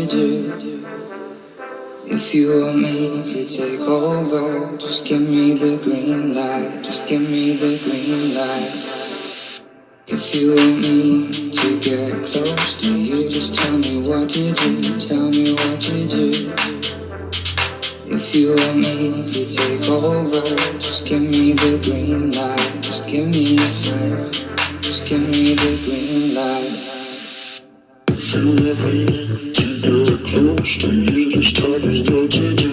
to do. If you want me to take over, just give me the green light. Just give me the green light. If you want me to get close to you, just tell me what to do. Tell me what to do. If you want me to take over, just give me the green light. Just give me a sign. Just give me the green light. If you want me to get close to you, just tell me what to do.